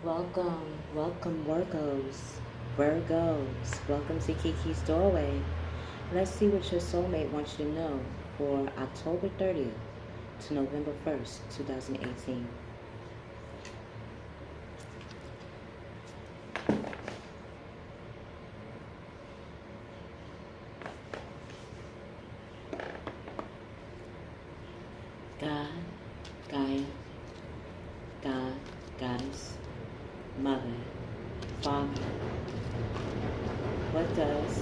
Welcome, Virgos. Welcome to Keykey's Doorway. Let's see what your soulmate wants you to know for October 30th to November 1st, 2018. God, Gaia, God, Goddess, Mother, Father. What does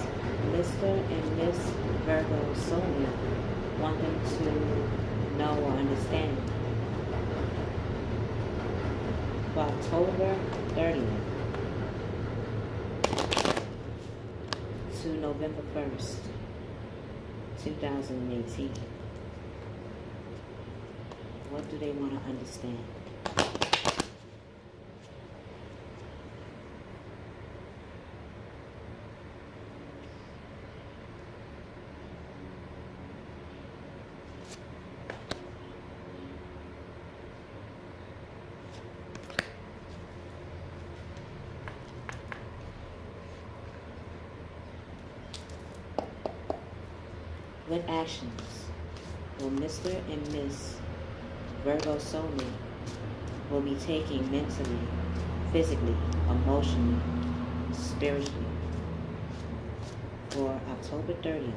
Mr. and Miss Virgos soulmate want them to know or understand for October 30th to November 1st, 2018? What do they want to understand? What actions will Mr. and Miss Virgo soulmate will be taking mentally, physically, emotionally, spiritually for October 30th?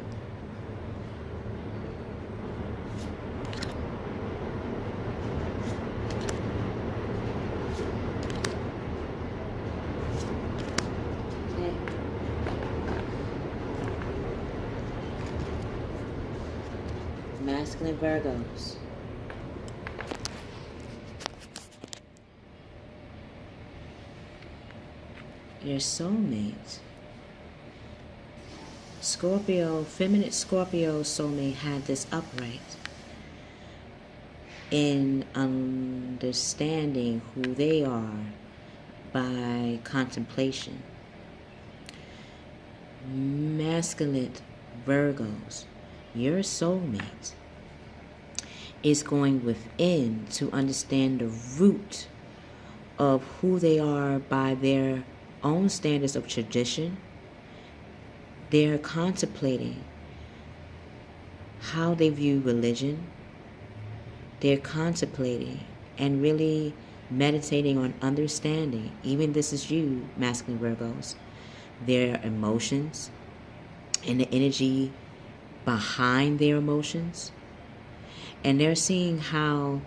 Masculine Virgos. Your soulmate. Scorpio, feminine Scorpio soulmate had this upright in understanding who they are by contemplation. Masculine Virgos, your soulmate is going within to understand the root of who they are by their own standards of tradition. They're contemplating how they view religion. They're contemplating and really meditating on understanding, even this is you, masculine Virgos, their emotions and the energy behind their emotions. And they're seeing how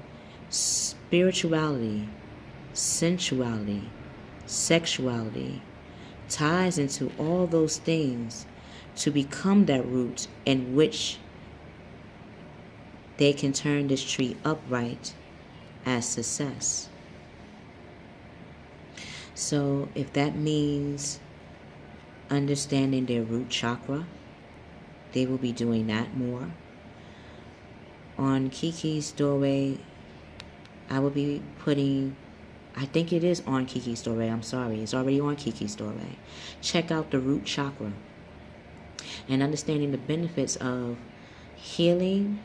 spirituality, sensuality, sexuality ties into all those things to become that root in which they can turn this tree upright as success. So if that means understanding their root chakra, they will be doing that more. On Keykey's Doorway, I will be putting, I think it is on Keykey's Doorway, I'm sorry, it's already on Keykey's Doorway. Check out the root chakra and understanding the benefits of healing,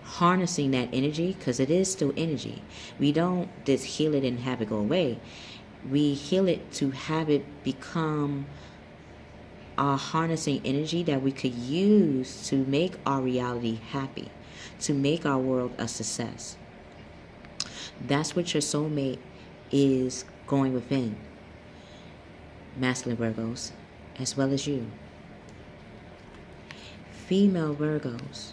harnessing that energy, because it is still energy. We don't just heal it and have it go away. We heal it to have it become our harnessing energy that we could use to make our reality happy, to make our world a success. That's what your soulmate is going within, masculine Virgos, as well as you. Female Virgos,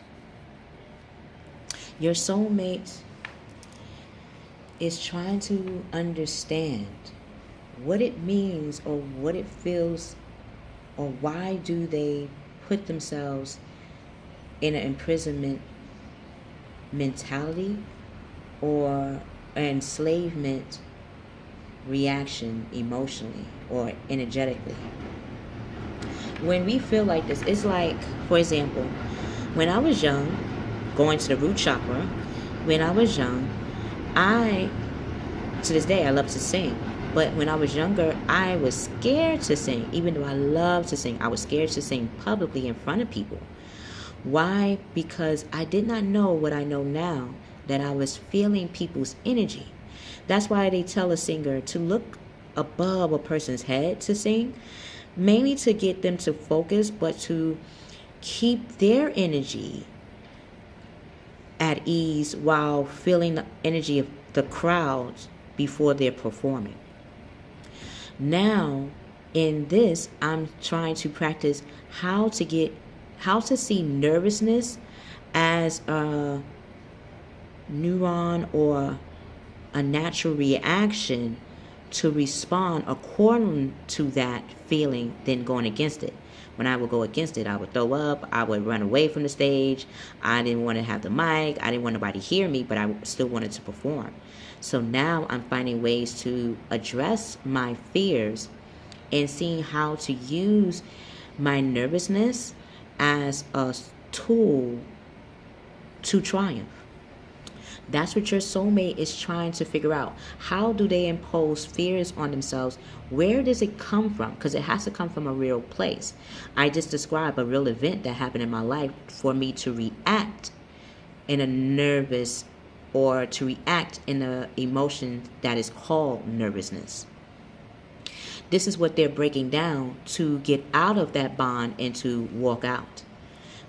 your soulmate is trying to understand what it means or what it feels, or why do they put themselves in an imprisonment mentality or enslavement reaction emotionally or energetically. When we feel like this, it's like, for example, when I was young, going to the root chakra, when I was young, to this day, I love to sing. But when I was younger, I was scared to sing. Even though I love to sing, I was scared to sing publicly in front of people. Why? Because I did not know what I know now, that I was feeling people's energy. That's why they tell a singer to look above a person's head to sing, mainly to get them to focus, but to keep their energy at ease while feeling the energy of the crowds before they're performing. Now, in this, I'm trying to practice how to see nervousness as a neuron or a natural reaction to respond according to that feeling, then going against it. When I would go against it, I would throw up, I would run away from the stage. I didn't want to have the mic, I didn't want nobody to hear me, but I still wanted to perform. So now I'm finding ways to address my fears and seeing how to use my nervousness as a tool to triumph. That's what your soulmate is trying to figure out. How do they impose fears on themselves? Where does it come from? Because it has to come from a real place. I just described a real event that happened in my life for me to react in a nervous, or to react in an emotion that is called nervousness. This is what they're breaking down to get out of that bond and to walk out.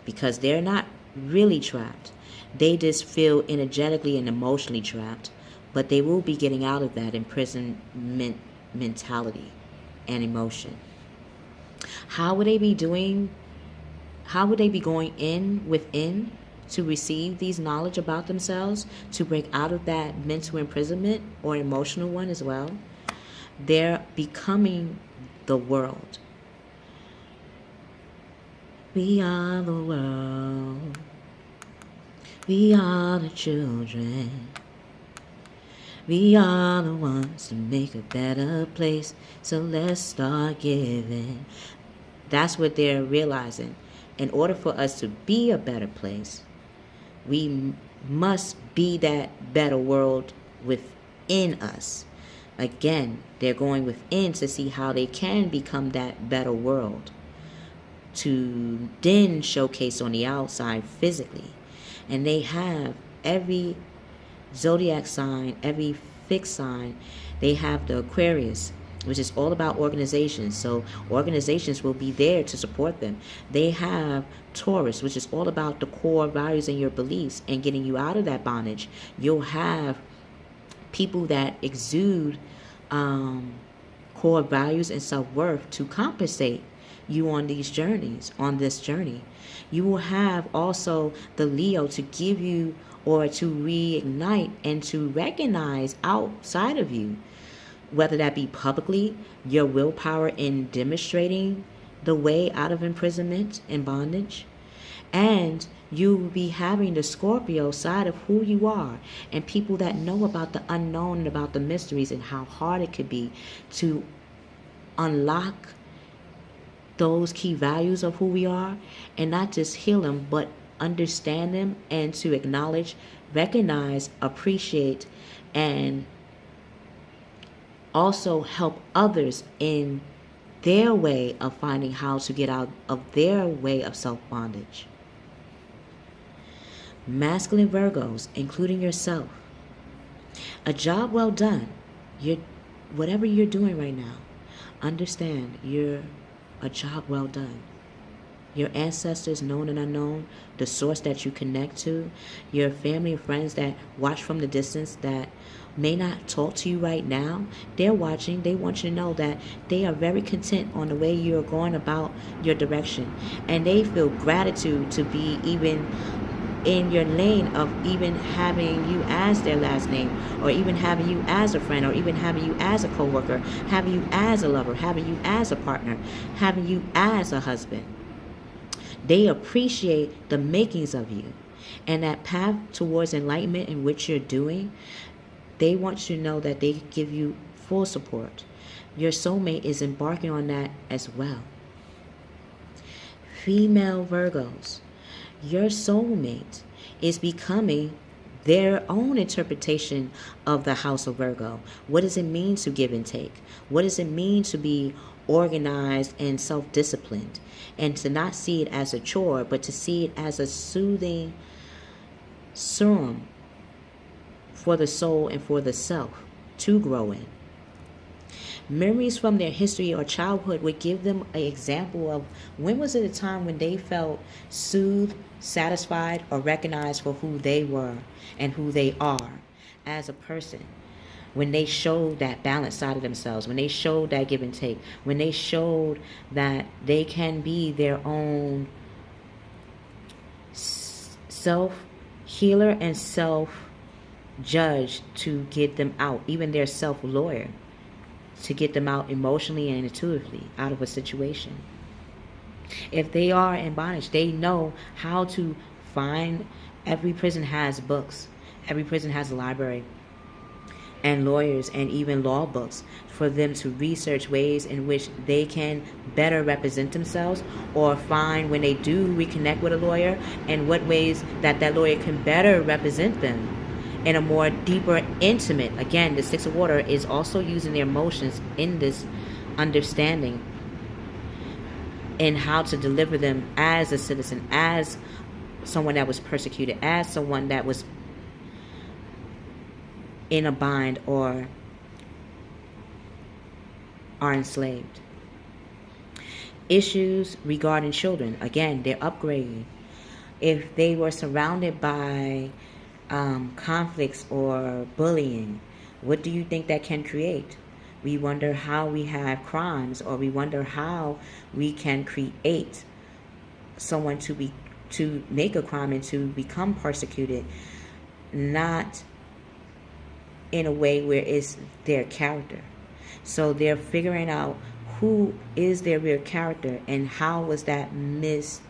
Because they're not really trapped. They just feel energetically and emotionally trapped, but they will be getting out of that imprisonment mentality and emotion. How would they be going in within to receive these knowledge about themselves, to break out of that mental imprisonment or emotional one as well? They're becoming the world. We are the world. We are the children. We are the ones to make a better place. So let's start giving. That's what they're realizing. In order for us to be a better place, we must be that better world within us. Again, they're going within to see how they can become that better world, to then showcase on the outside physically. And they have every zodiac sign, every fixed sign. They have the Aquarius, which is all about organizations. So organizations will be there to support them. They have Taurus, which is all about the core values and your beliefs and getting you out of that bondage. You'll have people that exude core values and self-worth to compensate you on these journeys, on this journey. You will have also the Leo to give you, or to reignite and to recognize outside of you, whether that be publicly, your willpower in demonstrating the way out of imprisonment and bondage. And you will be having the Scorpio side of who you are, and people that know about the unknown and about the mysteries and how hard it could be to unlock those key values of who we are, and not just heal them, but understand them and to acknowledge, recognize, appreciate, and also help others in their way of finding how to get out of their way of self-bondage. Masculine Virgos, including yourself. A job well done. Whatever you're doing right now, understand you're a job well done. Your ancestors, known and unknown, the source that you connect to, your family and friends that watch from the distance that may not talk to you right now, they're watching. They want you to know that they are very content on the way you're going about your direction. And they feel gratitude to be even in your lane of even having you as their last name, or even having you as a friend, or even having you as a co-worker, having you as a lover, having you as a partner, having you as a husband. They appreciate the makings of you, and that path towards enlightenment in which you're doing, they want you to know that they give you full support. Your soulmate is embarking on that as well. Female Virgos, your soulmate is becoming their own interpretation of the house of Virgo. What does it mean to give and take? What does it mean to be organized and self-disciplined? And to not see it as a chore, but to see it as a soothing serum for the soul and for the self to grow in. Memories from their history or childhood would give them an example of when was it a time when they felt soothed, satisfied, or recognized for who they were and who they are as a person. When they showed that balanced side of themselves, when they showed that give and take, when they showed that they can be their own self-healer and self-judge to get them out, even their self-lawyer, to get them out emotionally and intuitively out of a situation. If they are in bondage, they know how to find. Every prison has books. Every prison has a library and lawyers and even law books for them to research ways in which they can better represent themselves, or find when they do reconnect with a lawyer and what ways that that lawyer can better represent them in a more deeper, intimate. Again, the Six of Water is also using their emotions in this understanding and how to deliver them as a citizen, as someone that was persecuted, as someone that was in a bind or are enslaved. Issues regarding children. Again, they're upgrading. If they were surrounded by conflicts or bullying, what do you think that can create? We wonder how we have crimes, or we wonder how we can create someone to make a crime and to become persecuted, not in a way where it's their character. So they're figuring out who is their real character and how was that misused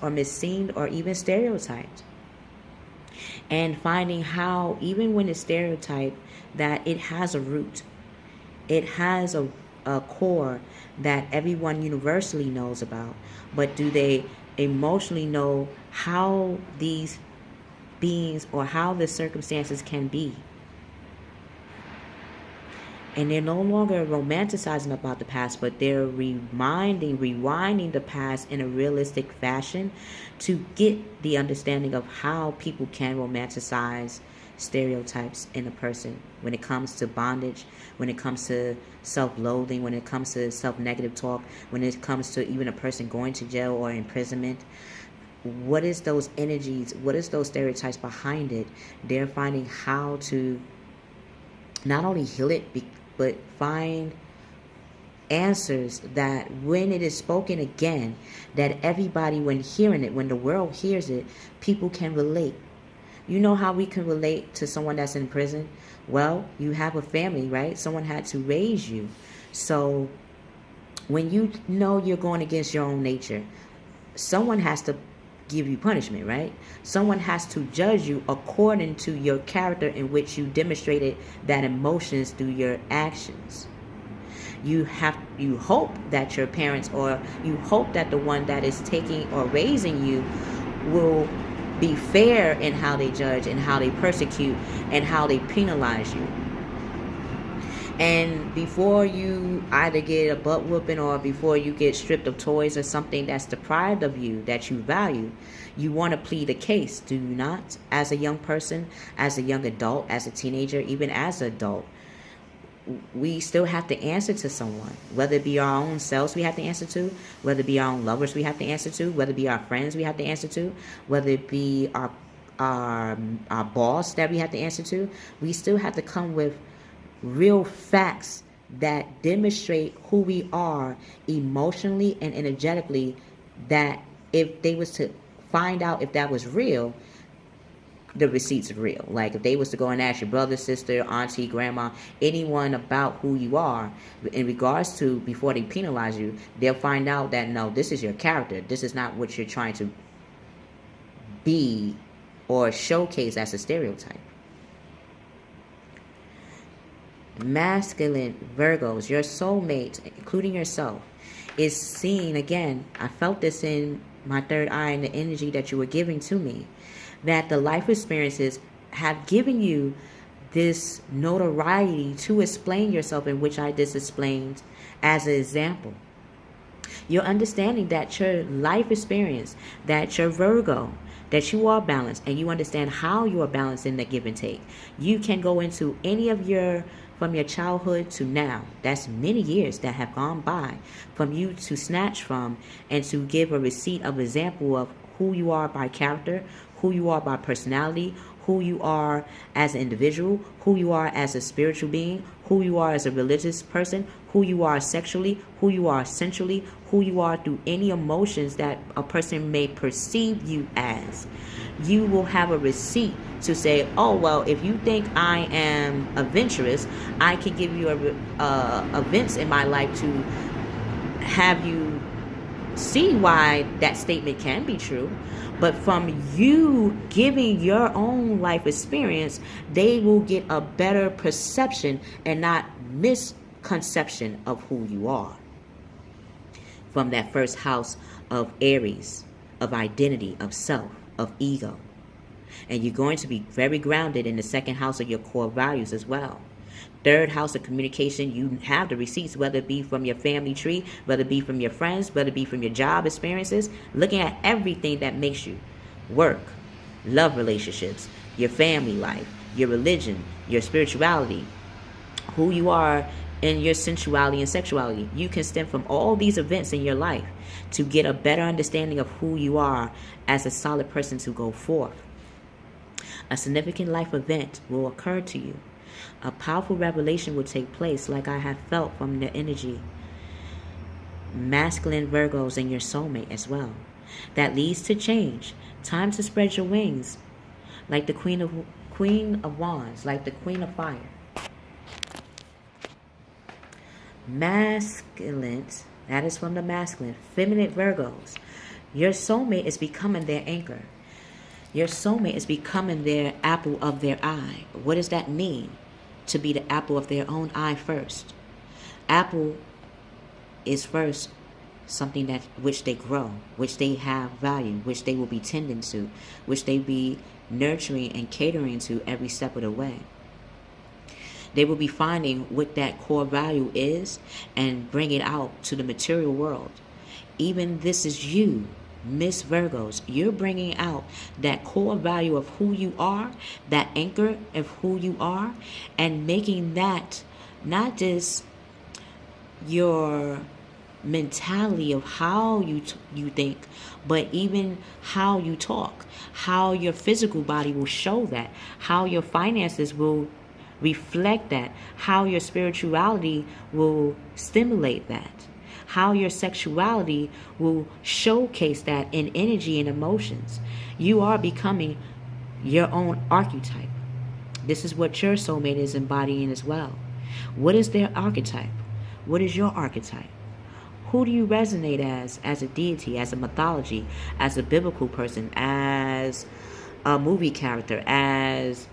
or misseen or even stereotyped. And finding how, even when it's stereotyped, that it has a root. It has a core that everyone universally knows about. But do they emotionally know how these beings or how the circumstances can be? And they're no longer romanticizing about the past, but they're rewinding the past in a realistic fashion to get the understanding of how people can romanticize stereotypes in a person when it comes to bondage, when it comes to self-loathing, when it comes to self-negative talk, when it comes to even a person going to jail or imprisonment. What is those energies? What is those stereotypes behind it? They're finding how to not only heal it, but find answers that when it is spoken again, that everybody, when hearing it, when the world hears it, people can relate. You know how we can relate to someone that's in prison? Well, you have a family, right? Someone had to raise you. So when you know you're going against your own nature, someone has to give you punishment, right? Someone has to judge you according to your character in which you demonstrated that emotions through your actions. You hope that your parents, or you hope that the one that is taking or raising you will be fair in how they judge and how they persecute and how they penalize you. And before you either get a butt whooping or before you get stripped of toys or something that's deprived of you, that you value, you want to plead a case, do you not? As a young person, as a young adult, as a teenager, even as an adult, we still have to answer to someone. Whether it be our own selves we have to answer to, whether it be our own lovers we have to answer to, whether it be our friends we have to answer to, whether it be our boss that we have to answer to, we still have to come with real facts that demonstrate who we are emotionally and energetically, that if they was to find out if that was real, the receipts are real. Like if they was to go and ask your brother, sister, auntie, grandma, anyone about who you are in regards to, before they penalize you, they'll find out that no, this is your character. This is not what you're trying to be or showcase as a stereotype. Masculine Virgos, your soulmate, including yourself, is seen again. I felt this in my third eye and the energy that you were giving to me, that the life experiences have given you this notoriety to explain yourself, in which I just explained as an example. You're understanding that your life experience, that you're Virgo, that you are balanced, and you understand how you are balanced in the give and take. You can go into any of your from your childhood to now. That's many years that have gone by from you to snatch from and to give a receipt of example of who you are by character, who you are by personality, who you are as an individual, who you are as a spiritual being, who you are as a religious person, who you are sexually, who you are sensually, who you are through any emotions that a person may perceive you as. You will have a receipt to say, oh, well, if you think I am adventurous, I can give you events in my life to have you see why that statement can be true. But from you giving your own life experience, they will get a better perception and not misconception of who you are. From that first house of Aries, of identity, of self, of ego. And you're going to be very grounded in the second house of your core values as well. Third house of communication, you have the receipts, whether it be from your family tree, whether it be from your friends, whether it be from your job experiences, looking at everything that makes you work, love relationships, your family life, your religion, your spirituality, who you are in your sensuality and sexuality. You can stem from all these events in your life to get a better understanding of who you are as a solid person to go forth. A significant life event will occur to you. A powerful revelation will take place, like I have felt from the energy. Masculine Virgos and your soulmate as well. That leads to change. Time to spread your wings. Like the Queen of Wands, like the Queen of Fire. Masculine, that is from the masculine. Feminine Virgos. Your soulmate is becoming their anchor. Your soulmate is becoming their apple of their eye. What does that mean? To be the apple of their own eye first. Apple is first something that which they grow, which they have value, which they will be tending to, which they be nurturing and catering to every step of the way. They will be finding what that core value is and bring it out to the material world. Even this is you, Miss Virgos. You're bringing out that core value of who you are, that anchor of who you are, and making that not just your mentality of how you think, but even how you talk, how your physical body will show that, how your finances will reflect that, how your spirituality will stimulate that, how your sexuality will showcase that in energy and emotions. You are becoming your own archetype. This is what your soulmate is embodying as well. What is their archetype? What is your archetype? Who do you resonate as a deity, as a mythology, as a biblical person, as a movie character, as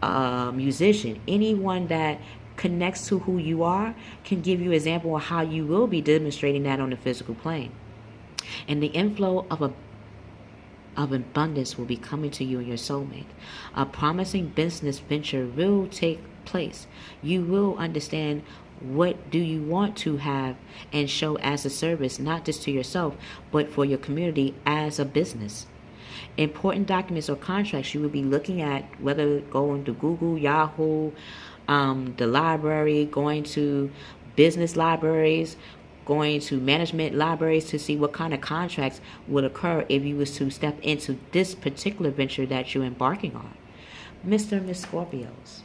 a musician? Anyone that connects to who you are can give you an example of how you will be demonstrating that on the physical plane. And the inflow of abundance will be coming to you and your soulmate. A promising business venture will take place. You will understand what do you want to have and show as a service, not just to yourself, but for your community as a business. Important documents or contracts you will be looking at, whether going to Google, Yahoo, the library, going to business libraries, going to management libraries to see what kind of contracts would occur if you was to step into this particular venture that you're embarking on. Mr. and Miss Scorpios,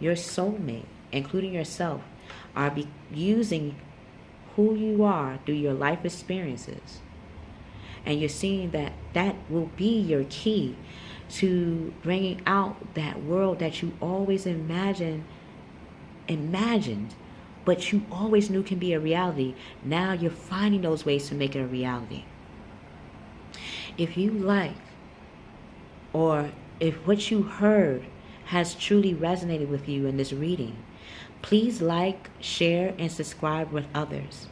your soulmate, including yourself, are using who you are through your life experiences. And you're seeing that that will be your key to bringing out that world that you always imagined, but you always knew can be a reality. Now you're finding those ways to make it a reality. If you like, or if what you heard has truly resonated with you in this reading, please like, share, and subscribe with others.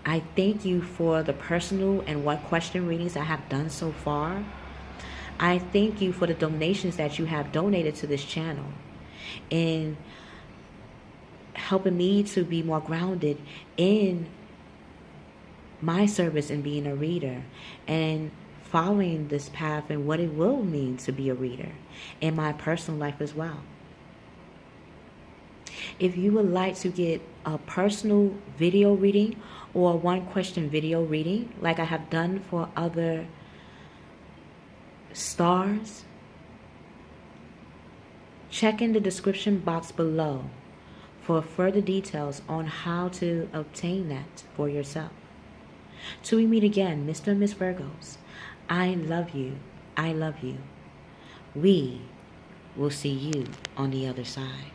I thank you for the personal and one question readings I have done so far. I thank you for the donations that you have donated to this channel and helping me to be more grounded in my service and being a reader and following this path and what it will mean to be a reader in my personal life as well. If you would like to get a personal video reading or a one-question video reading, like I have done for other stars, check in the description box below for further details on how to obtain that for yourself. Till we meet again, Mr. and Miss Virgos, I love you. I love you. We will see you on the other side.